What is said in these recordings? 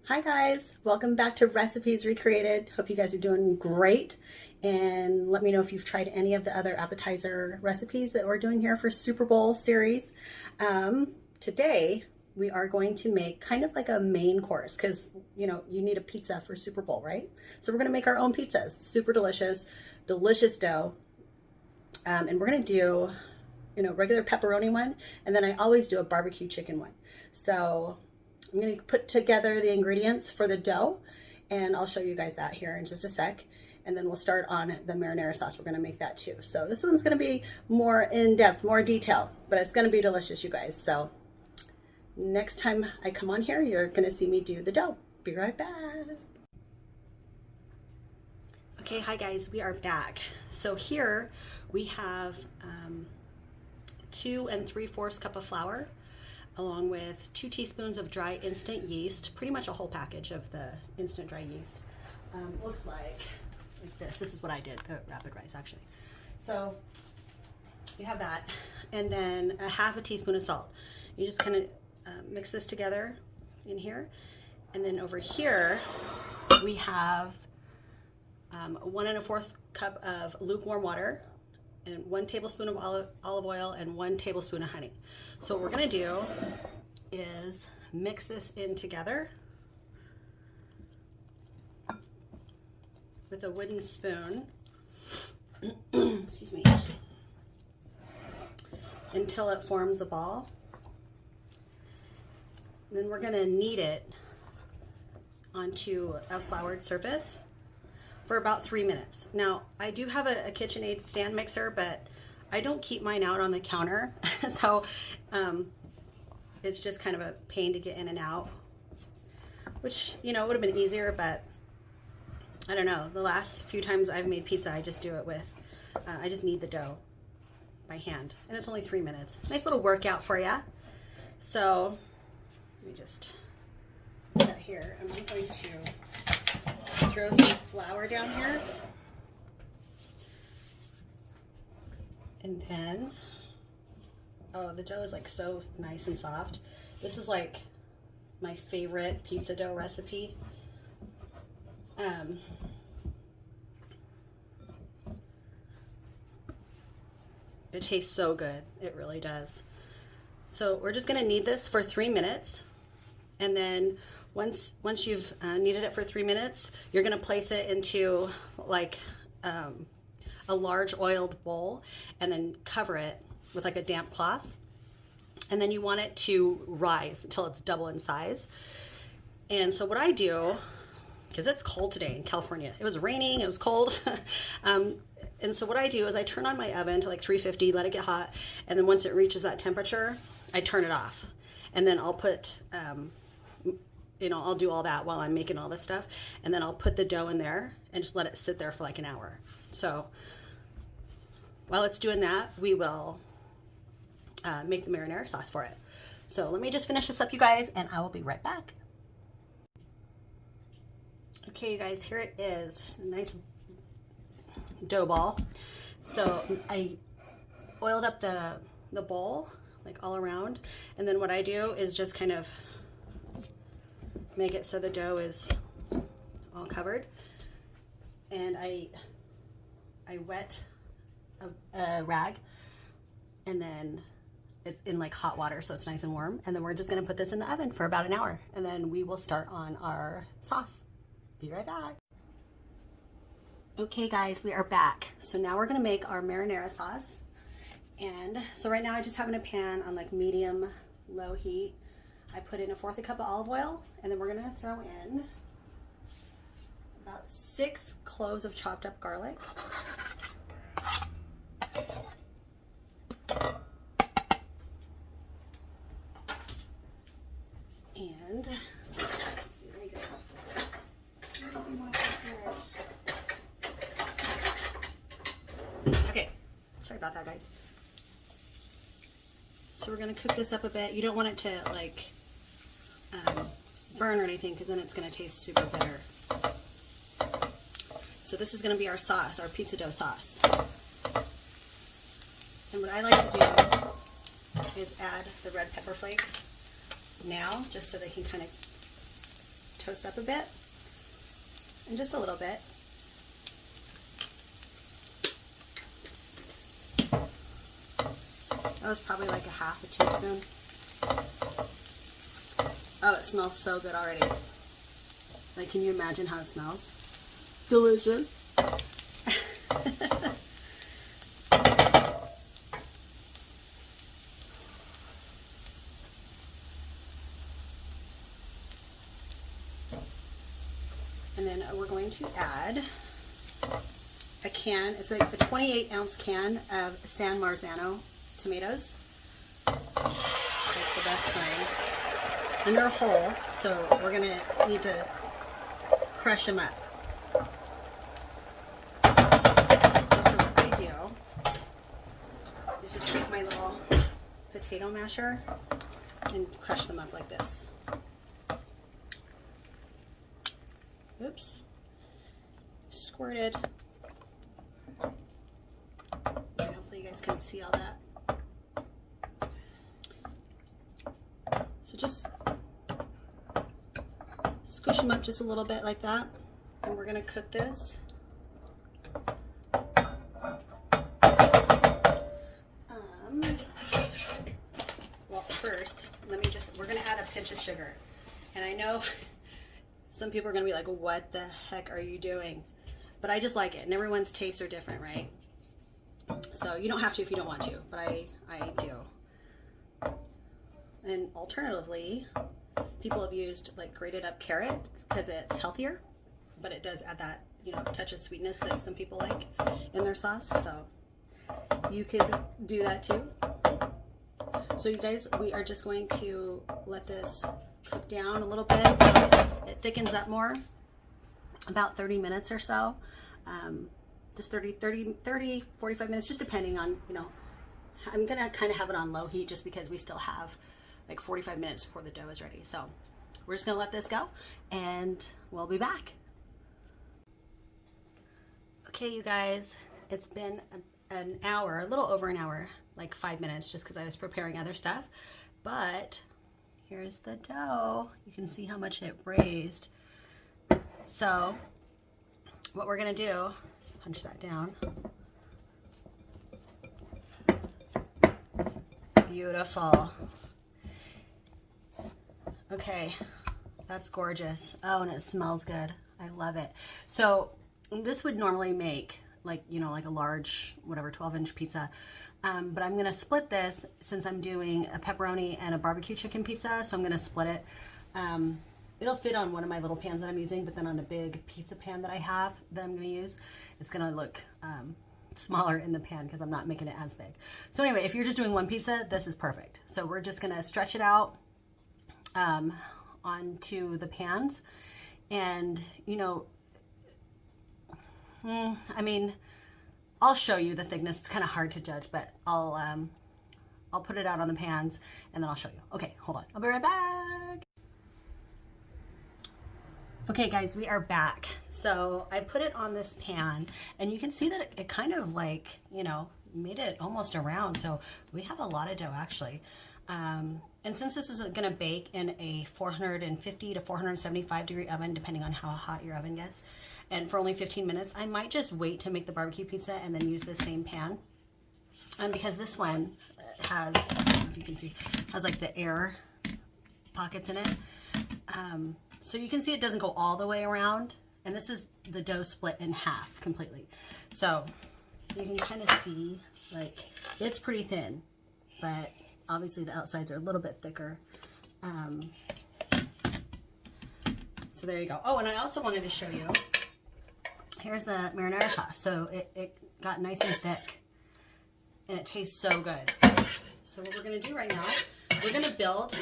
Hi guys, welcome back to Recipes Recreated. Hope you guys are doing great, and let me know if you've tried any of the other appetizer recipes that we're doing here for Super Bowl series. Today we are going to make kind of like a main course because you need a pizza for Super Bowl, right? So we're going to make our own pizzas. Super delicious, delicious dough, and we're going to do regular pepperoni one, and then I always do a barbecue chicken one. So I'm going to put together the ingredients for the dough, and I'll show you guys that here in just a sec. And then we'll start on the marinara sauce. We're going to make that too. So this one's going to be more in-depth, more detail, but it's going to be delicious, you guys. So next time I come on here, you're going to see me do the dough. Be right back. Okay, hi guys, we are back. So here we have 2 3/4 cup of flour, along with 2 teaspoons of dry instant yeast, pretty much a whole package of the instant dry yeast. Looks like this. This is what I did, the rapid rise actually. So you have that, and then a half a teaspoon of salt. You just kind of mix this together in here, and then over here we have 1 1/4 cup of lukewarm water, and 1 tablespoon of olive oil, and 1 tablespoon of honey. So what we're gonna do is mix this in together with a wooden spoon, excuse me, until it forms a ball. And then we're gonna knead it onto a floured surface for about 3 minutes. Now, I do have a KitchenAid stand mixer, but I don't keep mine out on the counter. So it's just kind of a pain to get in and out, which, would have been easier, but I don't know. The last few times I've made pizza, I just do it with, I just knead the dough by hand, and it's only 3 minutes. Nice little workout for you. So let me just put that here. I'm going to throw some flour down here, and then the dough is like so nice and soft. This is like my favorite pizza dough recipe. It tastes so good, it really does. So we're just gonna knead this for 3 minutes, and then once you've kneaded it for 3 minutes, you're gonna place it into like a large oiled bowl, and then cover it with like a damp cloth. And then you want it to rise until it's double in size. And so what I do, because it's cold today in California, it was raining, it was cold. And so what I do is I turn on my oven to like 350, let it get hot, and then once it reaches that temperature, I turn it off. And then I'll put I'll do all that while I'm making all this stuff, and then I'll put the dough in there and just let it sit there for like an hour. So while it's doing that, we will make the marinara sauce for it. So let me just finish this up, you guys, and I will be right back. Okay, you guys, here it is, a nice dough ball. So I oiled up the bowl like all around, and then what I do is just kind of make it so the dough is all covered, and I wet a rag, and then it's in like hot water so it's nice and warm, and then we're just going to put this in the oven for about an hour, and then we will start on our sauce. Be right back. Okay guys, we are back. So now we're going to make our marinara sauce, and so right now I just have in a pan on like medium low heat. I put in 1/4 cup of olive oil, and then we're gonna throw in about 6 cloves of chopped up garlic. And let's see, there we go. Okay, sorry about that, guys. So we're gonna cook this up a bit. You don't want it to like burn or anything, because then it's going to taste super bitter. So this is going to be our sauce, our pizza dough sauce. And what I like to do is add the red pepper flakes now, just so they can kind of toast up a bit, and just a little bit. That was probably like a half a teaspoon. Oh, it smells so good already. Like, can you imagine how it smells? Delicious. And then we're going to add a can. It's like a 28-ounce can of San Marzano tomatoes. That's the best kind. And they're whole, so we're gonna need to crush them up. So what I do is just take my little potato masher and crush them up like this. Oops. Squirted. And hopefully you guys can see all that. So just squish them up just a little bit like that. And we're going to cook this. Well, first, we're going to add a pinch of sugar. And I know some people are going to be like, what the heck are you doing? But I just like it, and everyone's tastes are different, right? So you don't have to if you don't want to, but I do. And alternatively, people have used like grated up carrot because it's healthier, but it does add that, you know, touch of sweetness that some people like in their sauce. So you could do that too. So you guys, we are just going to let this cook down a little bit. It thickens up more, about 30 minutes or so. Just 30, 45 minutes, just depending on, you know, I'm gonna kind of have it on low heat just because we still have like 45 minutes before the dough is ready. So we're just gonna let this go and we'll be back. Okay, you guys, it's been an hour, a little over an hour, like 5 minutes, just because I was preparing other stuff. But here's the dough. You can see how much it raised. So what we're gonna do is punch that down. Beautiful. Okay, that's gorgeous. Oh, and it smells good. I love it. So this would normally make like, you know, like a large, whatever, 12-inch pizza. But I'm gonna split this since I'm doing a pepperoni and a barbecue chicken pizza. So I'm gonna split it. It'll fit on one of my little pans that I'm using, but then on the big pizza pan that I have that I'm gonna use, it's gonna look smaller in the pan because I'm not making it as big. So anyway, if you're just doing one pizza, this is perfect. So we're just gonna stretch it out onto the pans, and you know, I mean, I'll show you the thickness. It's kind of hard to judge, but I'll put it out on the pans and then I'll show you. Okay, hold on. I'll be right back. Okay guys, we are back. So I put it on this pan and you can see that it kind of like, you know, made it almost around. So we have a lot of dough actually. And since this is gonna bake in a 450 to 475 degree oven, depending on how hot your oven gets, and for only 15 minutes, I might just wait to make the barbecue pizza and then use the same pan. Because this one has, I don't know if you can see, has like the air pockets in it. So you can see it doesn't go all the way around, and this is the dough split in half completely. So you can kind of see, like, it's pretty thin, but obviously the outsides are a little bit thicker. So there you go. Oh, and I also wanted to show you, here's the marinara sauce. So it got nice and thick, and it tastes so good. So what we're gonna do right now, we're gonna build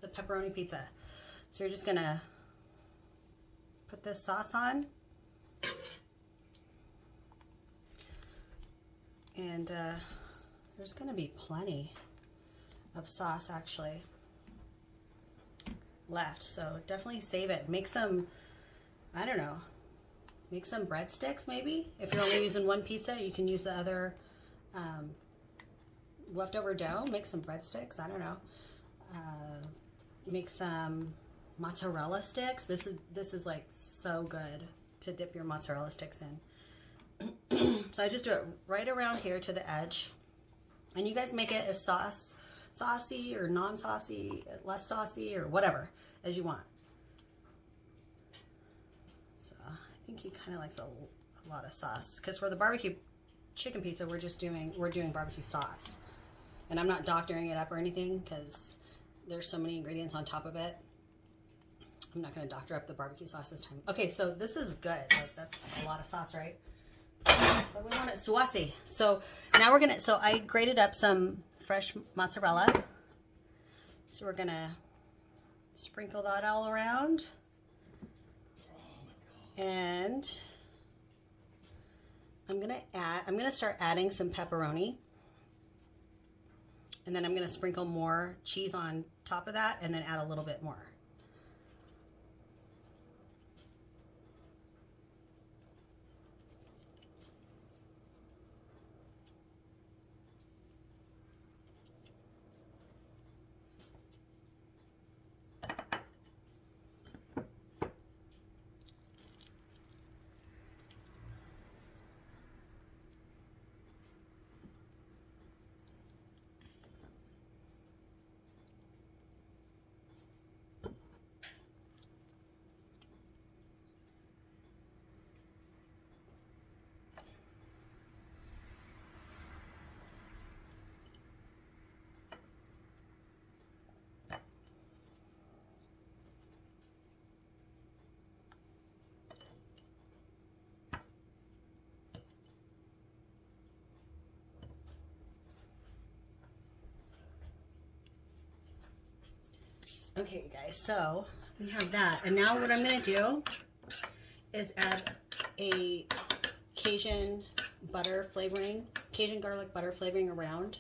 the pepperoni pizza. So you're just gonna put this sauce on, and there's gonna be plenty of sauce actually left, so definitely save it. Make some, I don't know, make some breadsticks maybe. If you're only using one pizza, you can use the other leftover dough. Make some breadsticks, I don't know. Make some mozzarella sticks. This is like so good to dip your mozzarella sticks in. So I just do it right around here to the edge. And you guys make it as saucy or non-saucy, less saucy, or whatever as you want. So I think he kind of likes a lot of sauce, because for the barbecue chicken pizza we're doing barbecue sauce, and I'm not doctoring it up or anything because there's so many ingredients on top of it. I'm not going to doctor up the barbecue sauce this time. Okay, so this is good. Like, that's a lot of sauce, right? But we want it saucy. So now we're gonna, so I grated up some fresh mozzarella. So we're gonna sprinkle that all around. And I'm gonna start adding some pepperoni. And then I'm gonna sprinkle more cheese on top of that and then add a little bit more. Okay, you guys, so we have that. And now what I'm going to do is add a Cajun garlic butter flavoring around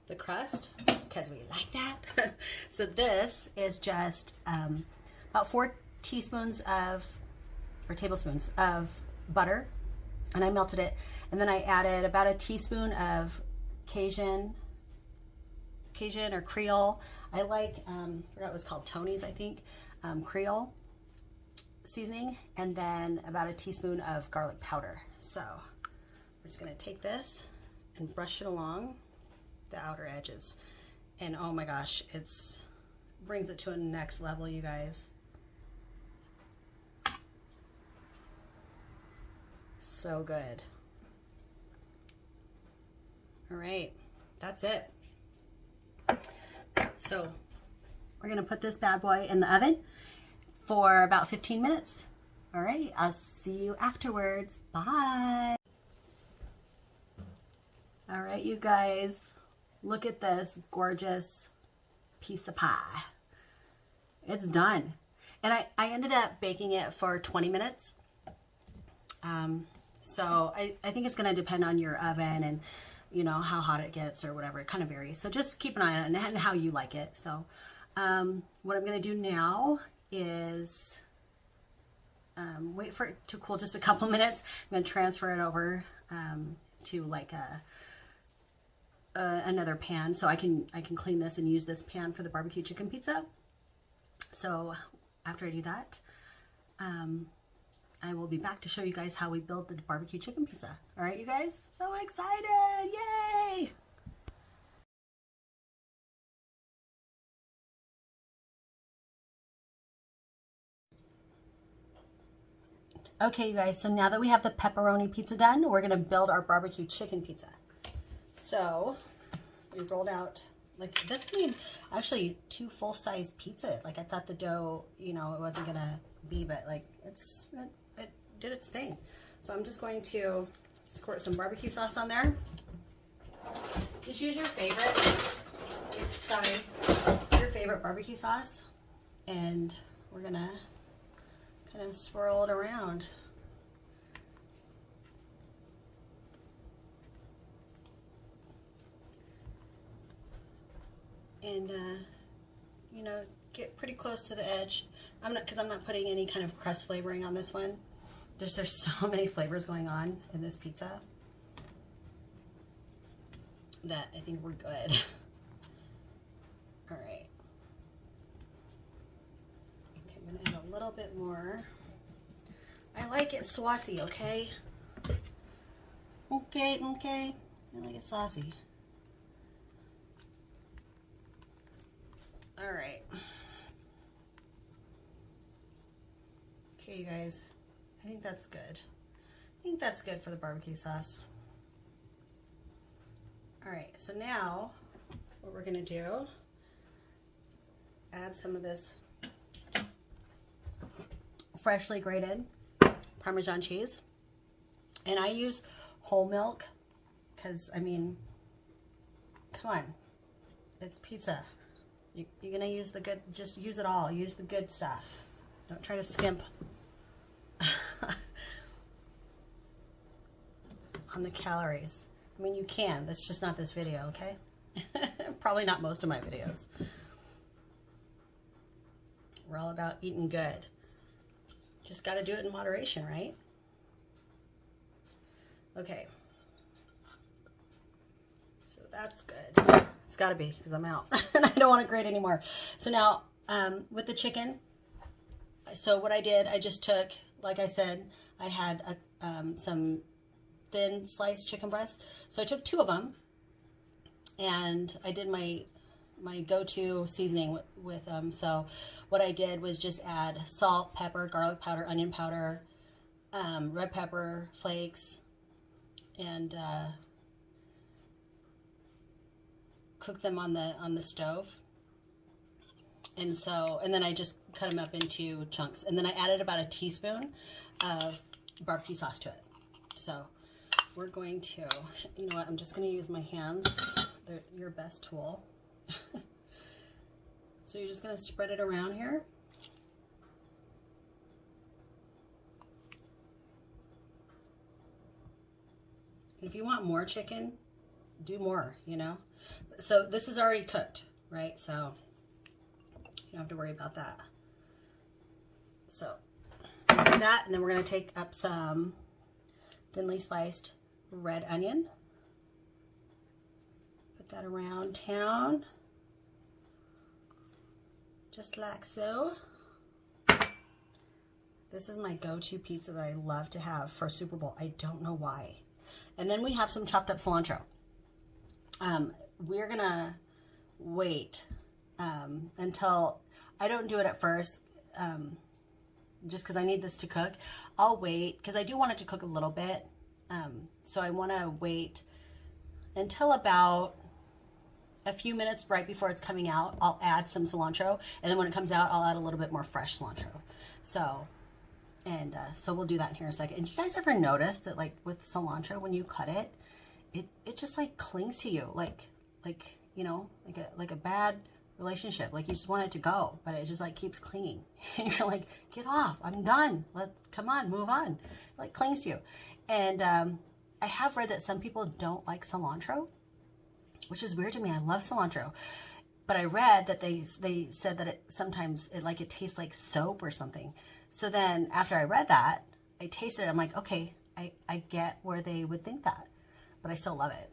the crust, because we like that. So this is just about 4 tablespoons of butter, and I melted it. And then I added about a teaspoon of Cajun or Creole. I like, I forgot what it's called, Tony's, I think, Creole seasoning, and then about a teaspoon of garlic powder. So we're just gonna take this and brush it along the outer edges. And oh my gosh, brings it to a next level, you guys. So good. All right, that's it. So we're gonna put this bad boy in the oven for about 15 minutes. All right, I'll see you afterwards. Bye. All right, you guys, look at this gorgeous piece of pie. It's done. And I ended up baking it for 20 minutes. So I think it's gonna depend on your oven and you know how hot it gets or whatever. It kind of varies. So just keep an eye on it and how you like it. So what I'm gonna do now is wait for it to cool just a couple minutes. I'm gonna transfer it over to like another pan, so I can clean this and use this pan for the barbecue chicken pizza. So after I do that, I will be back to show you guys how we build the barbecue chicken pizza. All right, you guys? So excited! Yay! Okay, you guys, so now that we have the pepperoni pizza done, we're gonna build our barbecue chicken pizza. So we rolled out, like, this made actually 2 full-size pizza. Like, I thought the dough, you know, it wasn't gonna be, but like it did its thing. So I'm just going to squirt some barbecue sauce on there. Just use your favorite barbecue sauce, and we're gonna kind of swirl it around. And you know, get pretty close to the edge. Because I'm not putting any kind of crust flavoring on this one. There's so many flavors going on in this pizza that I think we're good. All right. Okay, little bit more. I like it saucy, okay? Okay. I like it saucy. All right. Okay, you guys. I think that's good. I think that's good for the barbecue sauce. All right, so now what we're gonna do, add some of this freshly grated Parmesan cheese. And I use whole milk because, I mean, come on, it's pizza. You're gonna use the good, just use it all. Use the good stuff. Don't try to skimp on the calories. I mean, you can, that's just not this video, okay? Probably not most of my videos. We're all about eating good. Just got to do it in moderation, right? Okay. So that's good. It's got to be because I'm out and I don't want to grate anymore. So now with the chicken, so what I did, I just took, like I said, I had some thin sliced chicken breast. So I took 2 of them and I did my go-to seasoning with them. So what I did was just add salt, pepper, garlic powder, onion powder, red pepper flakes, and cook them on the stove. And then I just cut them up into chunks. And then I added about a teaspoon of barbecue sauce to it. So we're going to, you know what, I'm just going to use my hands. They're your best tool. So you're just going to spread it around here. And if you want more chicken, do more, you know. So this is already cooked, right? So you don't have to worry about that. So that, and then we're going to take up some thinly sliced red onion. Put that around town. Just like so. This is my go-to pizza that I love to have for Super Bowl. I don't know why. And then we have some chopped up cilantro. We're gonna wait until, I don't do it at first, just because I need this to cook. I'll wait, because I do want it to cook a little bit. So I want to wait until about a few minutes right before it's coming out. I'll add some cilantro, and then when it comes out, I'll add a little bit more fresh cilantro. So we'll do that in here in a second. And you guys ever notice that, like, with cilantro, when you cut it, it just like clings to you, like you know, like a bad relationship. Like you just want it to go, but it just like keeps clinging. You're like, get off! I'm done. Come on, move on. It like clings to you. And I have read that some people don't like cilantro, which is weird to me. I love cilantro, but I read that they said that it sometimes it tastes like soap or something. So then after I read that, I tasted it. I'm like, okay, I get where they would think that, but I still love it.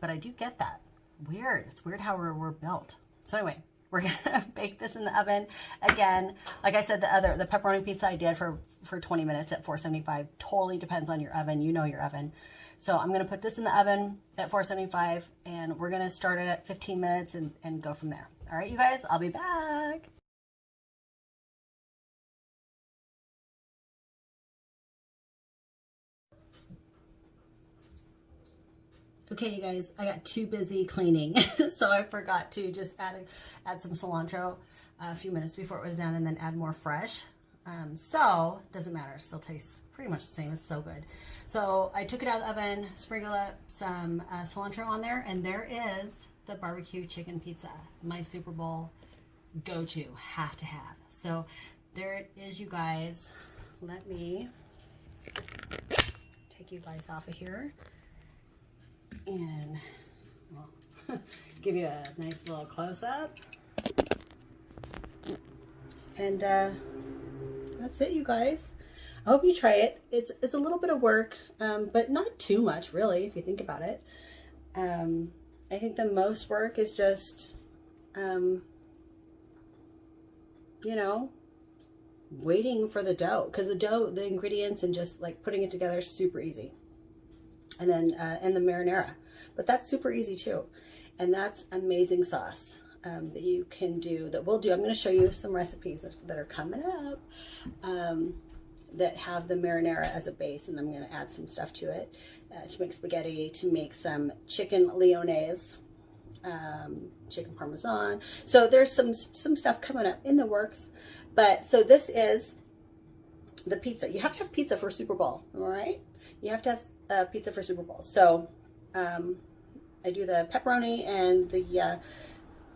But I do get that. Weird. It's weird how we're built. So anyway, we're gonna bake this in the oven. Again, like I said, the pepperoni pizza I did for 20 minutes at 475. Totally depends on your oven. You know your oven. So I'm gonna put this in the oven at 475, and we're gonna start it at 15 minutes and go from there. All right, you guys, I'll be back. Okay, you guys, I got too busy cleaning, so I forgot to just add some cilantro a few minutes before it was done, and then add more fresh. So doesn't matter, it still tastes pretty much the same. It's so good. So I took it out of the oven, sprinkled up some cilantro on there, and there is the barbecue chicken pizza, my Super Bowl go-to, have to have. So there it is, you guys. Let me take you guys off of here and give you a nice little close-up. And that's it, you guys. I hope you try it. It's a little bit of work, but not too much, really, if you think about it. I think the most work is just, you know, waiting for the dough, because the ingredients and just like putting it together is super easy. And then and the marinara, but that's super easy too. And that's amazing sauce that you can do, that we'll do. I'm going to show you some recipes that are coming up that have the marinara as a base, and I'm going to add some stuff to it to make spaghetti, to make some chicken lyonnaise, chicken parmesan. So there's some stuff coming up in the works. But so this is the pizza. You have to have pizza for Super Bowl, all right? You have to have pizza for Super Bowl. So I do the pepperoni and the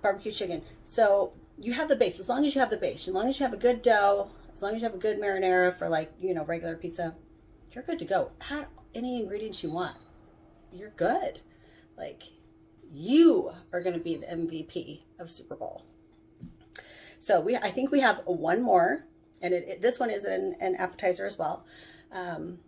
barbecue chicken. So you have the base. As long as you have the base, as long as you have a good dough, as long as you have a good marinara for, like, you know, regular pizza, you're good to go. Add any ingredients you want. You're good. Like, you are going to be the MVP of Super Bowl. So I think we have one more, and this one is an appetizer as well.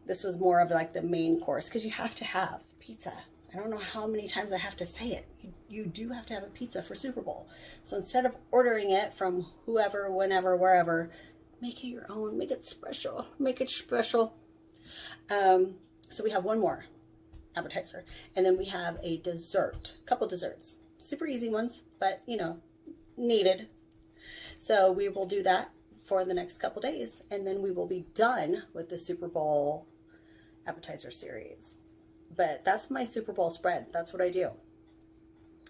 This was more of like the main course, because you have to have pizza. I don't know how many times I have to say it. You do have to have a pizza for Super Bowl. So instead of ordering it from whoever, whenever, wherever, make it your own. Make it special. Make it special. So we have one more appetizer, and then we have a dessert, a couple desserts, super easy ones, but you know, needed. So we will do that for the next couple days, and then we will be done with the Super Bowl appetizer series. But that's my Super Bowl spread. That's what I do.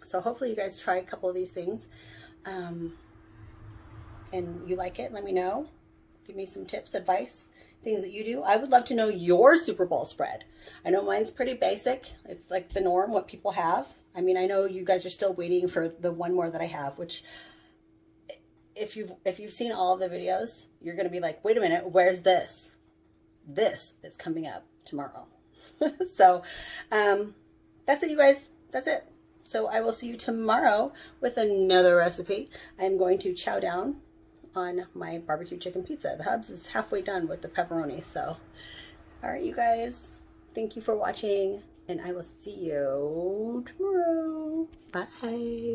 So hopefully you guys try a couple of these things, and you like it. Let me know. Give me some tips, advice, things that you do. I would love to know your Super Bowl spread. I know mine's pretty basic. It's like the norm, what people have. I mean, I know you guys are still waiting for the one more that I have, which if you've seen all of the videos, you're going to be like, wait a minute, where's this? This is coming up tomorrow. So that's it, you guys. That's it. So I will see you tomorrow with another recipe. I'm going to chow down on my barbecue chicken pizza. The Hubs is halfway done with the pepperoni. So, all right, you guys. Thank you for watching, and I will see you tomorrow. Bye.